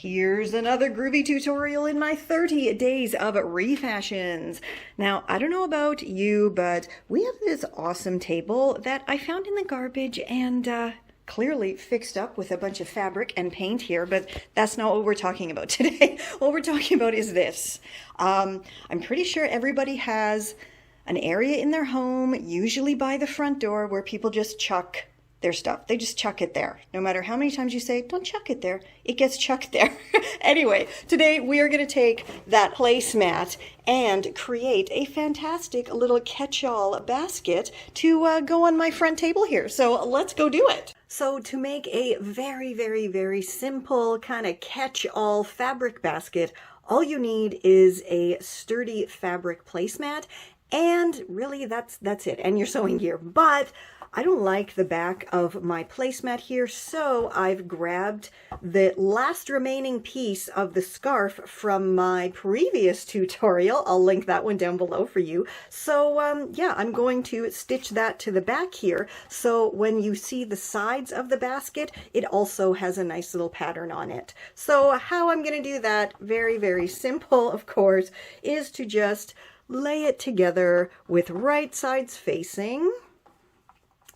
Here's another groovy tutorial in my 30 days of refashions. Now, I don't know about you, but we have this awesome table that I found in the garbage and clearly fixed up with a bunch of fabric and paint here, but that's not what we're talking about today. What we're talking about is this. I'm pretty sure everybody has an area in their home, usually by the front door, where people just chuck their stuff. They just chuck it there. No matter how many times you say, don't chuck it there, it gets chucked there. Anyway, today we are going to take that placemat and create a fantastic little catch-all basket to go on my front table here. So let's go do it. So to make a very simple kind of catch-all fabric basket, all you need is a sturdy fabric placemat, and really that's it, and your sewing gear. But I don't like the back of my placemat here, so I've grabbed the last remaining piece of the scarf from my previous tutorial. I'll link that one down below for you. So yeah, I'm going to stitch that to the back here, so when you see the sides of the basket, it also has a nice little pattern on it. So how I'm going to do that, very simple, of course, is to just lay it together with right sides facing,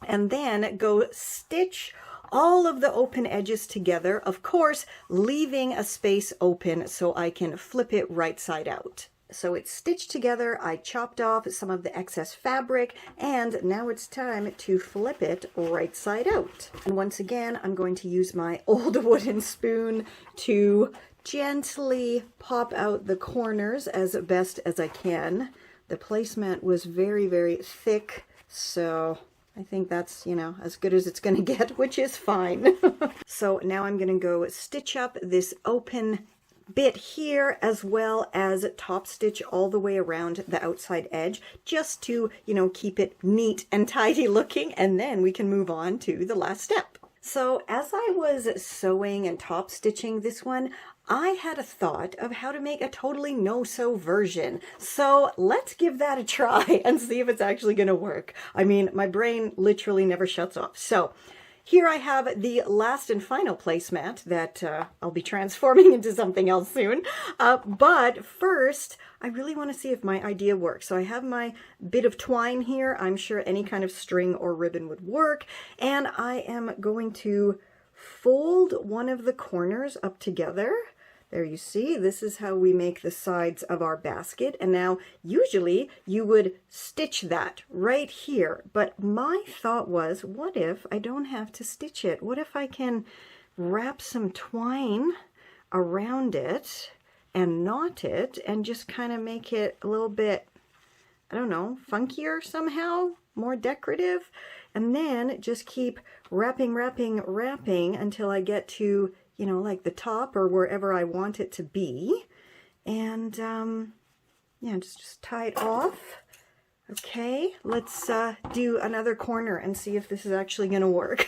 and then go stitch all of the open edges together, of course, leaving a space open so I can flip it right side out. So it's stitched together, I chopped off some of the excess fabric, and now it's time to flip it right side out. And once again, I'm going to use my old wooden spoon to gently pop out the corners as best as I can. The placemat was very thick, so I think that's, you know, as good as it's going to get, which is fine. So now I'm going to go stitch up this open bit here, as well as top stitch all the way around the outside edge, just to, you know, keep it neat and tidy looking, and then we can move on to the last step. So as I was sewing and top stitching this one, I had a thought of how to make a totally no-sew version. So let's give that a try and see if it's actually going to work. I mean, my brain literally never shuts off. So here I have the last and final placemat that I'll be transforming into something else soon. But first, I really want to see if my idea works. So I have my bit of twine here. I'm sure any kind of string or ribbon would work. And I am going to fold one of the corners up together. There you see, this is how we make the sides of our basket. And now usually you would stitch that right here. But my thought was, what if I don't have to stitch it? What if I can wrap some twine around it and knot it and just kind of make it a little bit, I don't know, funkier somehow, more decorative? And then just keep wrapping until I get to, you know, like the top or wherever I want it to be. And yeah, just tie it off. Okay, let's do another corner and see if this is actually going to work.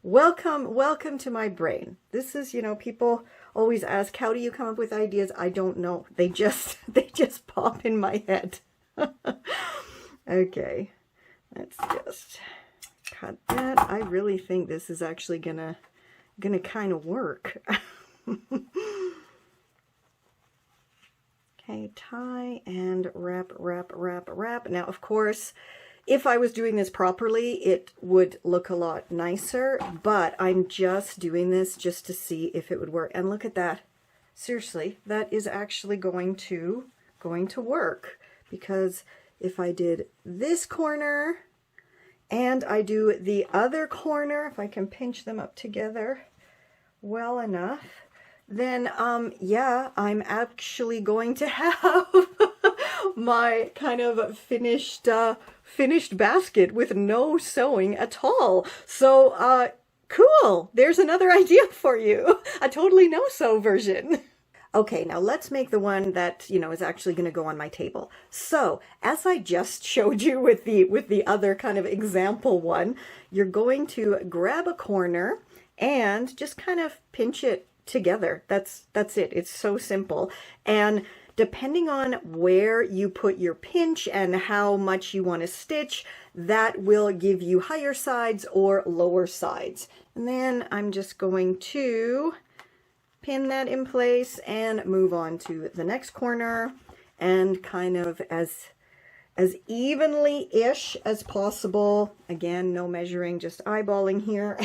Welcome to my brain. This is, you know, people always ask, how do you come up with ideas? I don't know. They just pop in my head. Okay, let's just cut that. I really think this is actually gonna kind of work. Okay, tie and wrap. Now, of course, if I was doing this properly, it would look a lot nicer, but I'm just doing this just to see if it would work. And look at that. Seriously, that is actually going to work, because if I did this corner and I do the other corner, if I can pinch them up together well enough, then yeah, I'm actually going to have my kind of finished basket with no sewing at all. So cool, there's another idea for you, a totally no-sew version. Okay, now let's make the one that, you know, is actually going to go on my table. So, as I just showed you with the other kind of example one, you're going to grab a corner and just kind of pinch it together. That's it. It's so simple. And depending on where you put your pinch and how much you want to stitch, that will give you higher sides or lower sides. And then I'm just going to pin that in place and move on to the next corner, and kind of as evenly-ish as possible. Again, no measuring, just eyeballing here.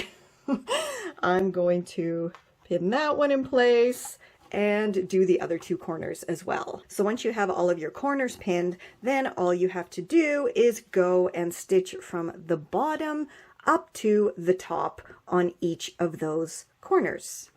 I'm going to pin that one in place and do the other two corners as well. So once you have all of your corners pinned, then all you have to do is go and stitch from the bottom up to the top on each of those corners.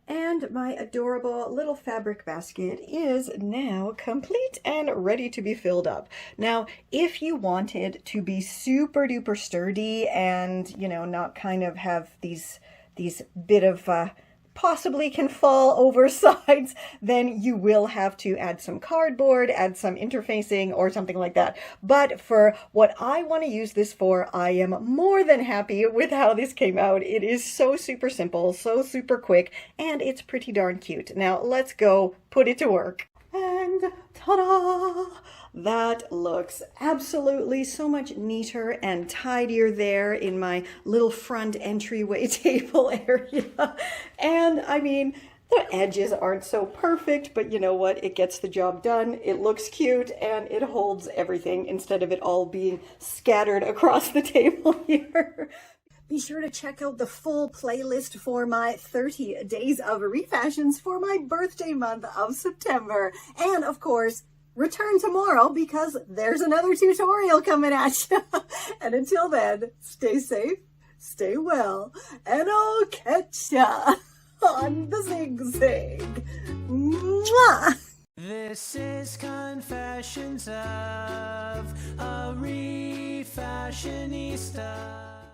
And my adorable little fabric basket is now complete and ready to be filled up. Now, if you wanted to be super duper sturdy and, you know, not kind of have these bit of possibly can fall over sides, then you will have to add some cardboard, add some interfacing or something like that. But for what I want to use this for, I am more than happy with how this came out. It is so super simple, so super quick, and it's pretty darn cute. Now let's go put it to work. And ta-da! That looks absolutely so much neater and tidier there in my little front entryway table area. And I mean, the edges aren't so perfect, but you know what? It gets the job done. It looks cute and it holds everything instead of it all being scattered across the table here. Be sure to check out the full playlist for my 30 days of refashions for my birthday month of September. And of course, return tomorrow because there's another tutorial coming at you. And until then, stay safe, stay well, and I'll catch ya on the zig-zag. Mwah! This is Confessions of a Refashionista.